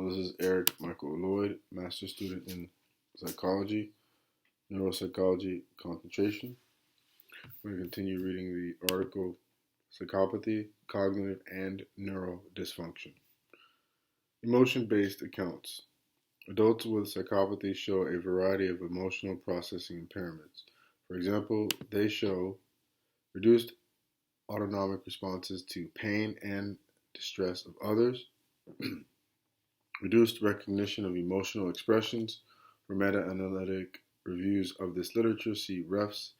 This is Eric Michael Lloyd, Master Student in Psychology, Neuropsychology Concentration. We're going to continue reading the article Psychopathy, Cognitive and Neural Dysfunction. Emotion-based accounts. Adults with psychopathy show a variety of emotional processing impairments. For example, they show reduced autonomic responses to pain and distress of others, reduced recognition of emotional expressions. For meta-analytic reviews of this literature, see Refs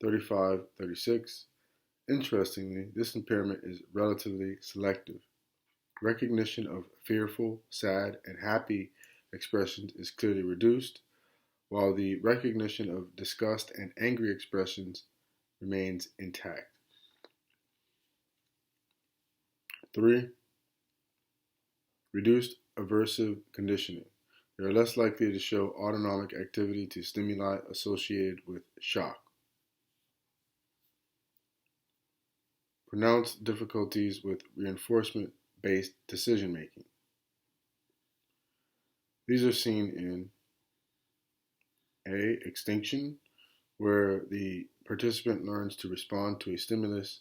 35-36. Interestingly, this impairment is relatively selective. Recognition of fearful, sad, and happy expressions is clearly reduced, while the recognition of disgust and angry expressions remains intact. 3. Reduced aversive conditioning. They are less likely to show autonomic activity to stimuli associated with shock. Pronounced difficulties with reinforcement-based decision-making. These are seen in A. Extinction, where the participant learns to respond to a stimulus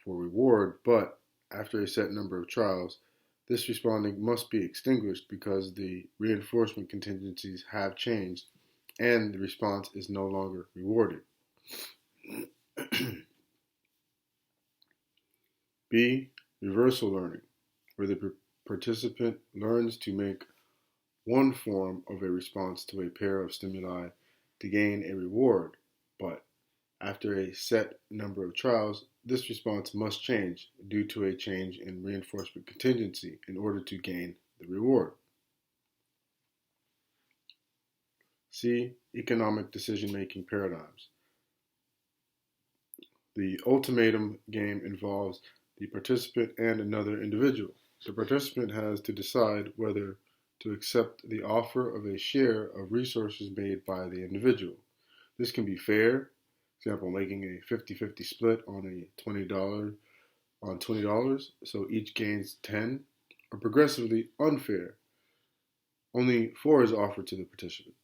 for reward, but after a set number of trials, this responding must be extinguished because the reinforcement contingencies have changed and the response is no longer rewarded. B. Reversal learning, where the participant learns to make one form of a response to a pair of stimuli to gain a reward, but after a set number of trials, this response must change due to a change in reinforcement contingency in order to gain the reward. C. Economic decision-making paradigms. The ultimatum game involves the participant and another individual. The participant has to decide whether to accept the offer of a share of resources made by the individual. This can be fair, for example, making a 50-50 split on a $20, so each gains 10, or progressively unfair. Only 4 is offered to the participant.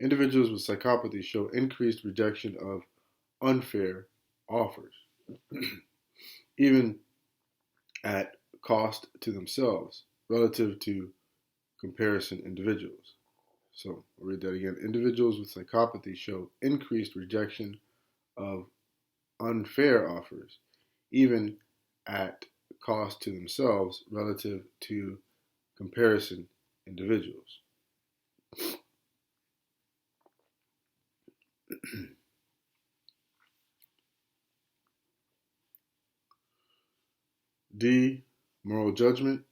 Individuals with psychopathy show increased rejection of unfair offers, even at cost to themselves, relative to comparison individuals. So I'll read that again. Individuals with psychopathy show increased rejection of unfair offers, even at cost to themselves, relative to comparison individuals. D. Moral judgment.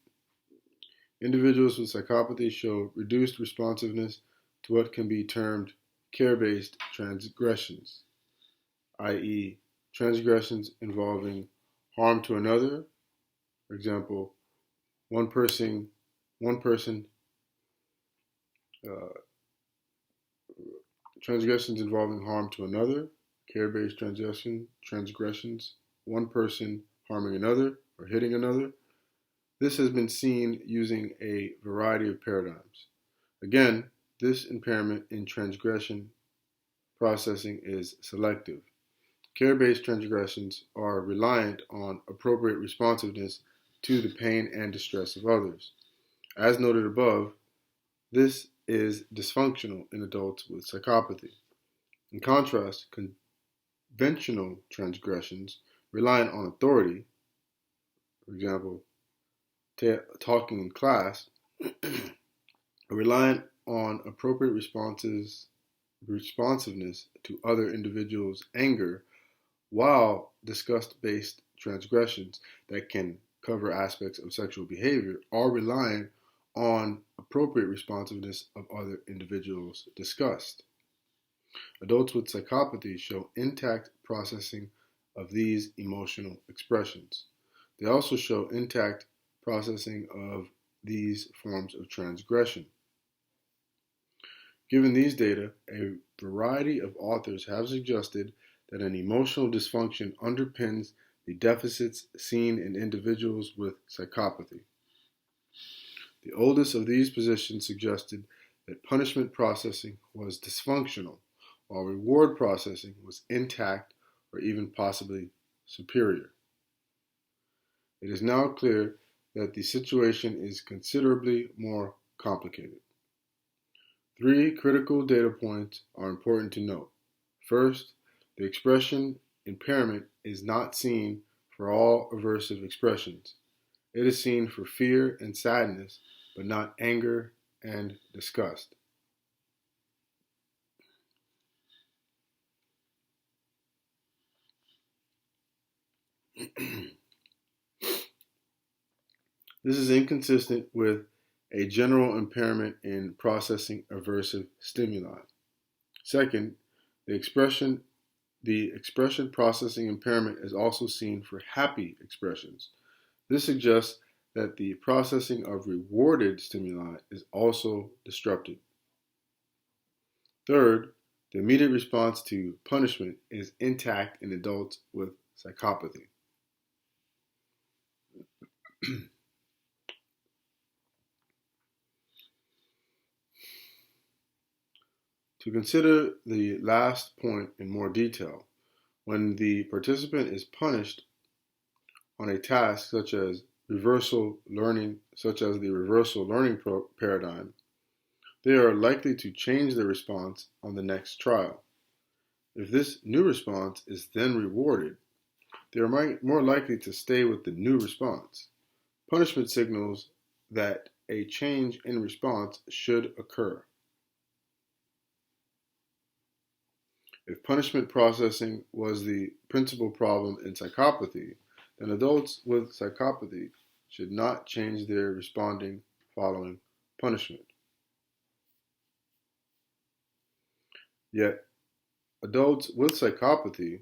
Individuals with psychopathy show reduced responsiveness to what can be termed care-based transgressions, i.e., transgressions involving harm to another. For example, transgressions involving harm to another, care-based transgressions, one person harming another or hitting another. This has been seen using a variety of paradigms. Again, this impairment in transgression processing is selective. Care-based transgressions are reliant on appropriate responsiveness to the pain and distress of others. As noted above, this is dysfunctional in adults with psychopathy. In contrast, conventional transgressions reliant on authority, for example, talking in class, are reliant on appropriate responsiveness to other individuals' anger, while disgust-based transgressions that can cover aspects of sexual behavior are reliant on appropriate responsiveness of other individuals' disgust. Adults with psychopathy show intact processing of these emotional expressions. They also show intact processing of these forms of transgression. Given these data, a variety of authors have suggested that an emotional dysfunction underpins the deficits seen in individuals with psychopathy. The oldest of these positions suggested that punishment processing was dysfunctional, while reward processing was intact or even possibly superior. It is now clear that the situation is considerably more complicated. Three critical data points are important to note. First, the expression impairment is not seen for all aversive expressions. It is seen for fear and sadness, but not anger and disgust. This is inconsistent with a general impairment in processing aversive stimuli. Second, the expression processing impairment is also seen for happy expressions. This suggests that the processing of rewarded stimuli is also disrupted. Third, the immediate response to punishment is intact in adults with psychopathy. To consider the last point in more detail, when the participant is punished on a task such as the reversal learning paradigm, they are likely to change their response on the next trial. If this new response is then rewarded, they are more likely to stay with the new response. Punishment signals that a change in response should occur. If punishment processing was the principal problem in psychopathy, then adults with psychopathy should not change their responding following punishment. Yet adults with psychopathy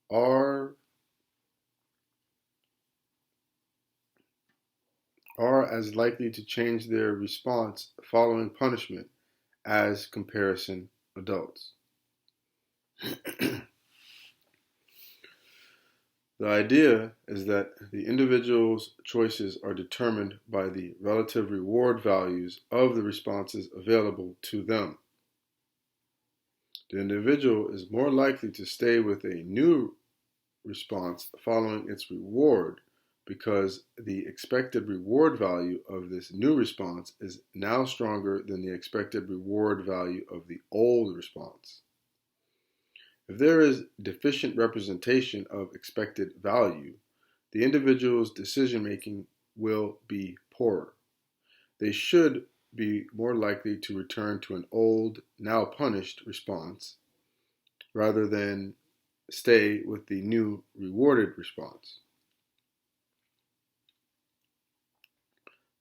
are as likely to change their response following punishment as comparison adults. The idea is that the individual's choices are determined by the relative reward values of the responses available to them. The individual is more likely to stay with a new response following its reward because the expected reward value of this new response is now stronger than the expected reward value of the old response. If there is deficient representation of expected value, the individual's decision-making will be poorer. They should be more likely to return to an old, now punished response rather than stay with the new rewarded response.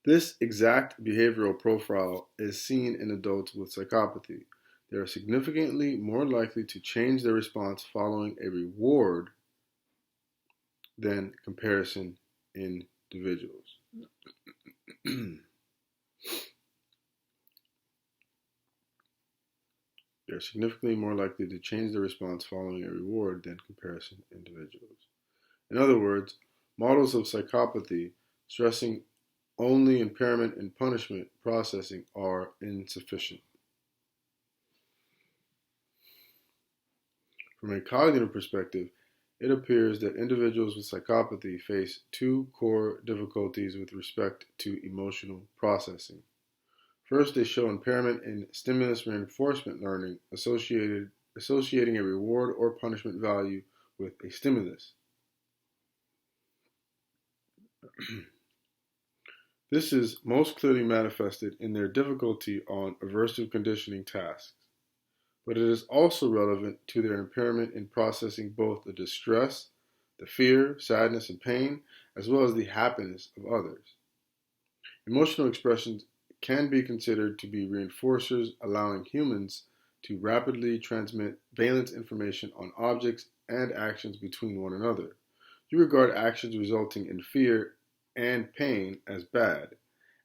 This exact behavioral profile is seen in adults with psychopathy. They are significantly more likely to change their response following a reward than comparison individuals. They are significantly more likely to change their response following a reward than comparison individuals. In other words, models of psychopathy stressing only impairment in punishment processing are insufficient. From a cognitive perspective, it appears that individuals with psychopathy face two core difficulties with respect to emotional processing. First, they show impairment in stimulus reinforcement learning, associating a reward or punishment value with a stimulus. This is most clearly manifested in their difficulty on aversive conditioning tasks, but it is also relevant to their impairment in processing both the distress, the fear, sadness, and pain, as well as the happiness of others. Emotional expressions can be considered to be reinforcers, allowing humans to rapidly transmit valence information on objects and actions between one another. You regard actions resulting in fear and pain as bad,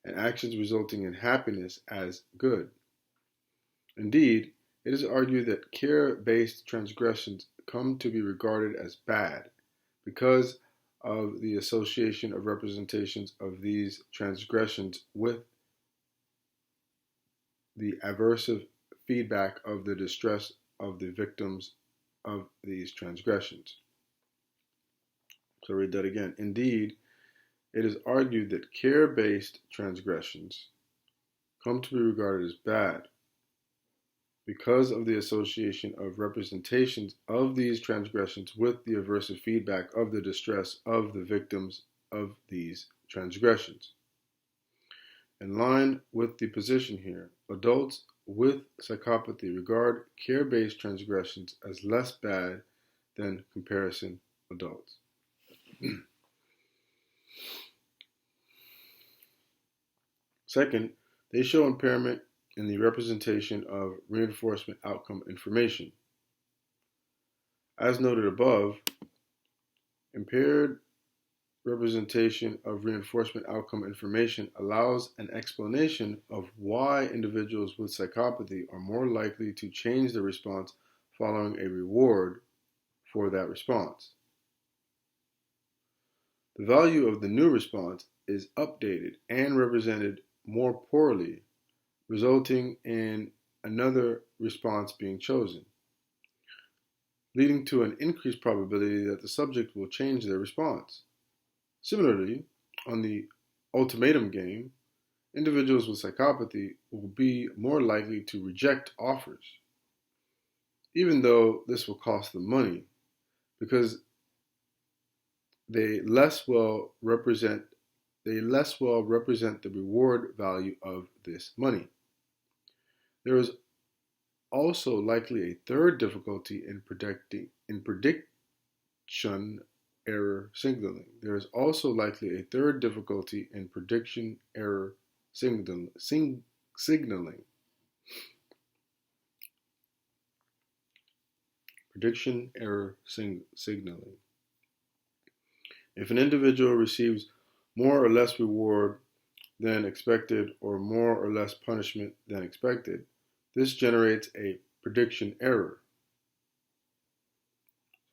and actions resulting in happiness as good. Indeed, it is argued that care-based transgressions come to be regarded as bad because of the association of representations of these transgressions with the aversive feedback of the distress of the victims of these transgressions. So read that again. Indeed, it is argued that care-based transgressions come to be regarded as bad because of the association of representations of these transgressions with the aversive feedback of the distress of the victims of these transgressions. In line with the position here, adults with psychopathy regard care-based transgressions as less bad than comparison adults. Second, they show impairment in the representation of reinforcement outcome information. As noted above, impaired representation of reinforcement outcome information allows an explanation of why individuals with psychopathy are more likely to change their response following a reward for that response. The value of the new response is updated and represented more poorly, resulting in another response being chosen, leading to an increased probability that the subject will change their response. Similarly, on the ultimatum game, individuals with psychopathy will be more likely to reject offers, even though this will cost them money, because they less well represent the reward value of this money. There is also likely a third difficulty in prediction error signaling. There is also likely a third difficulty in prediction error signaling. Prediction error signaling. If an individual receives more or less reward than expected or more or less punishment than expected, this generates a prediction error.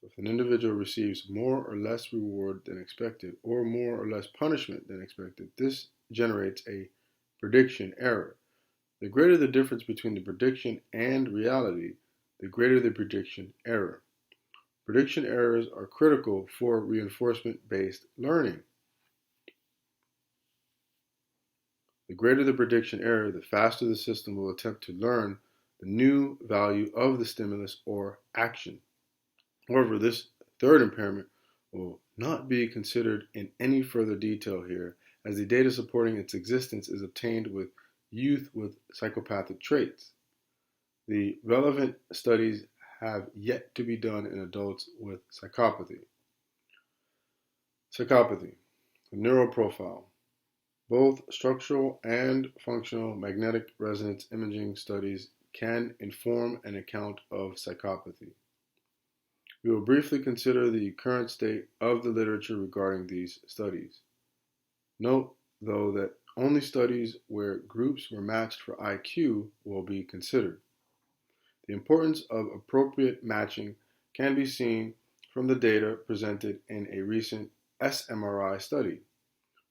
So if an individual receives more or less reward than expected or more or less punishment than expected, this generates a prediction error. The greater the difference between the prediction and reality, the greater the prediction error. Prediction errors are critical for reinforcement-based learning. The greater the prediction error, the faster the system will attempt to learn the new value of the stimulus or action. However, this third impairment will not be considered in any further detail here, as the data supporting its existence is obtained with youth with psychopathic traits. The relevant studies have yet to be done in adults with psychopathy. Psychopathy, the neural profile. Both structural and functional magnetic resonance imaging studies can inform an account of psychopathy. We will briefly consider the current state of the literature regarding these studies. Note, though, that only studies where groups were matched for IQ will be considered. The importance of appropriate matching can be seen from the data presented in a recent SMRI study.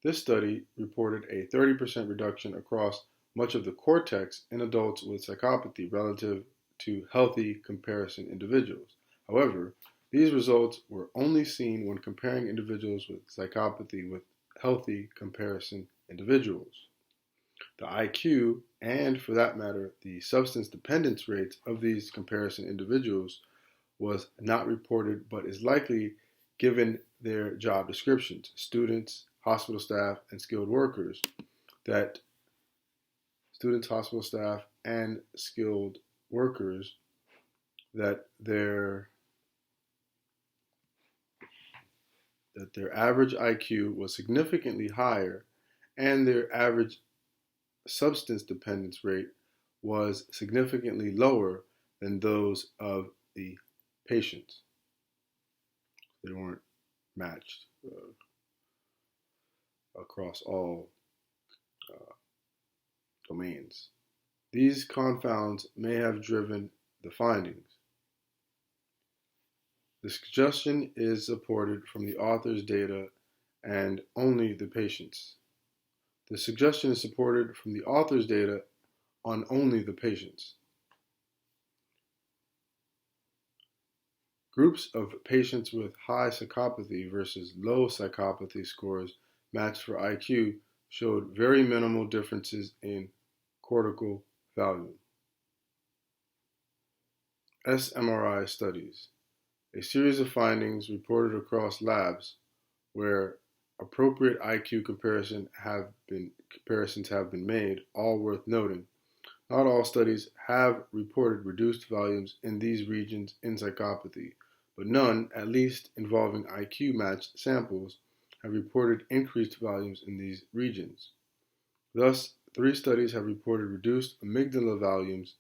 This study reported a 30% reduction across much of the cortex in adults with psychopathy relative to healthy comparison individuals. However, these results were only seen when comparing individuals with psychopathy with healthy comparison individuals. The IQ, and for that matter, the substance dependence rates of these comparison individuals was not reported, but is likely given their job descriptions, students, hospital staff, and skilled workers, that students, hospital staff, and skilled workers, that their average IQ was significantly higher and their average substance dependence rate was significantly lower than those of the patients. They weren't matched across all domains. These confounds may have driven the findings. The suggestion is supported from the author's data and only the patient's. The suggestion is supported from the author's data on only the patients. Groups of patients with high psychopathy versus low psychopathy scores matched for IQ showed very minimal differences in cortical value. SMRI studies. A series of findings reported across labs where appropriate IQ comparisons have been made, all worth noting. Not all studies have reported reduced volumes in these regions in psychopathy, but none, at least involving IQ-matched samples, have reported increased volumes in these regions. Thus, 3 studies have reported reduced amygdala volumes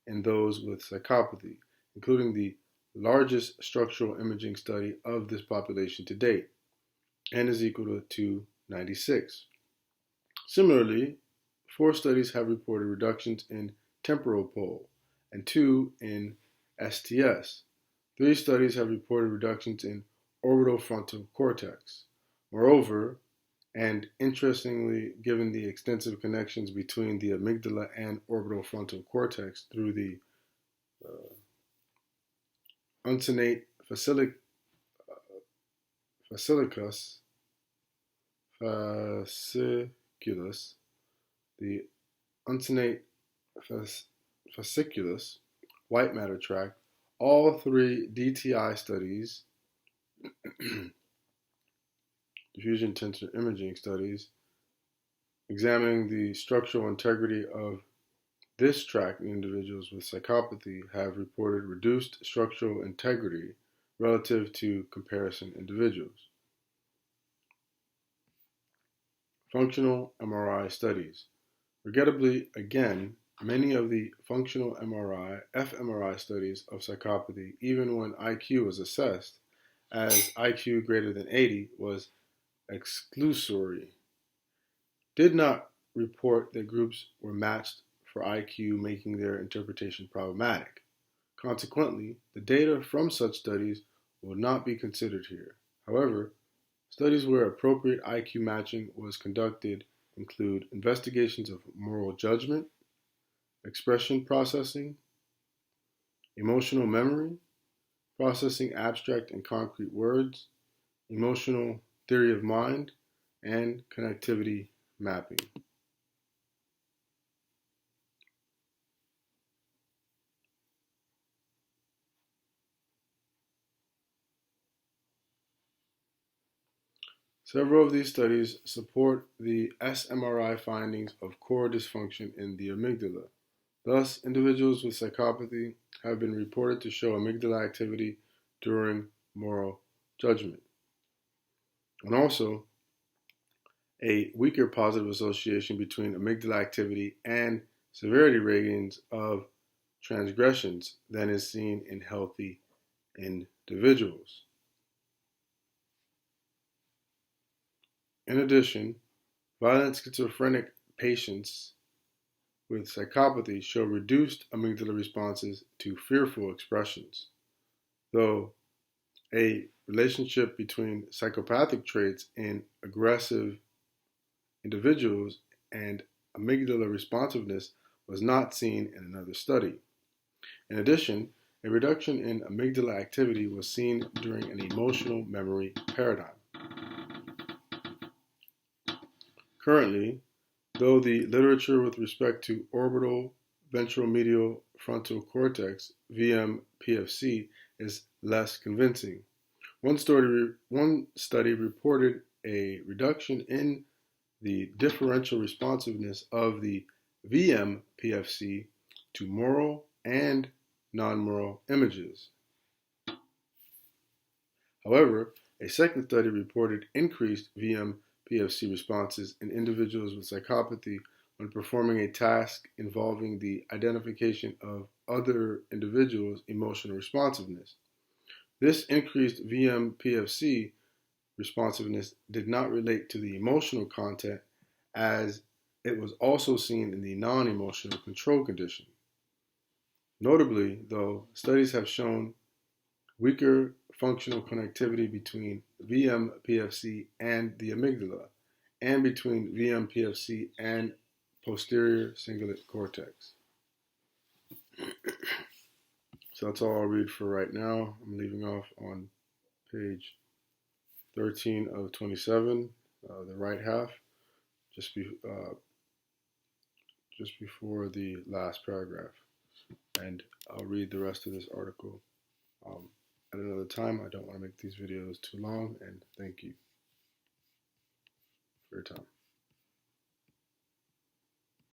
in those with psychopathy, including the largest structural imaging study of this population to date, N is equal to 296. Similarly, 4 studies have reported reductions in temporal pole and 2 in STS. 3 studies have reported reductions in orbital frontal cortex. Moreover, and interestingly, given the extensive connections between the amygdala and orbital frontal cortex through the uncinate fasciculus, the uncinate fasciculus, white matter tract, all 3 DTI studies, diffusion tensor imaging studies, examining the structural integrity of this tract in individuals with psychopathy have reported reduced structural integrity relative to comparison individuals. Functional MRI studies. Regrettably, again, many of the functional MRI, fMRI studies of psychopathy, even when IQ was assessed as IQ greater than 80, was exclusory, did not report that groups were matched for IQ, making their interpretation problematic. Consequently, the data from such studies will not be considered here. However, studies where appropriate IQ matching was conducted include investigations of moral judgment, expression processing, emotional memory, processing abstract and concrete words, emotional theory of mind, and connectivity mapping. Several of these studies support the SMRI findings of core dysfunction in the amygdala. Thus, individuals with psychopathy have been reported to show amygdala activity during moral judgment. And also, a weaker positive association between amygdala activity and severity ratings of transgressions than is seen in healthy individuals. In addition, violent schizophrenic patients with psychopathy show reduced amygdala responses to fearful expressions, though a relationship between psychopathic traits in aggressive individuals and amygdala responsiveness was not seen in another study. In addition, a reduction in amygdala activity was seen during an emotional memory paradigm. Currently, though the literature with respect to orbital ventral medial frontal cortex, VMPFC, is less convincing. One study reported a reduction in the differential responsiveness of the VMPFC to moral and non-moral images. However, a second study reported increased VMPFC responses in individuals with psychopathy when performing a task involving the identification of other individuals' emotional responsiveness. This increased VMPFC responsiveness did not relate to the emotional content, as it was also seen in the non-emotional control condition. Notably, though, studies have shown weaker functional connectivity between VMPFC and the amygdala, and between VMPFC and posterior cingulate cortex. So that's all I'll read for right now. I'm leaving off on page 13 of 27, the right half, just before the last paragraph. And I'll read the rest of this article at another time. I don't want to make these videos too long, and thank you for your time.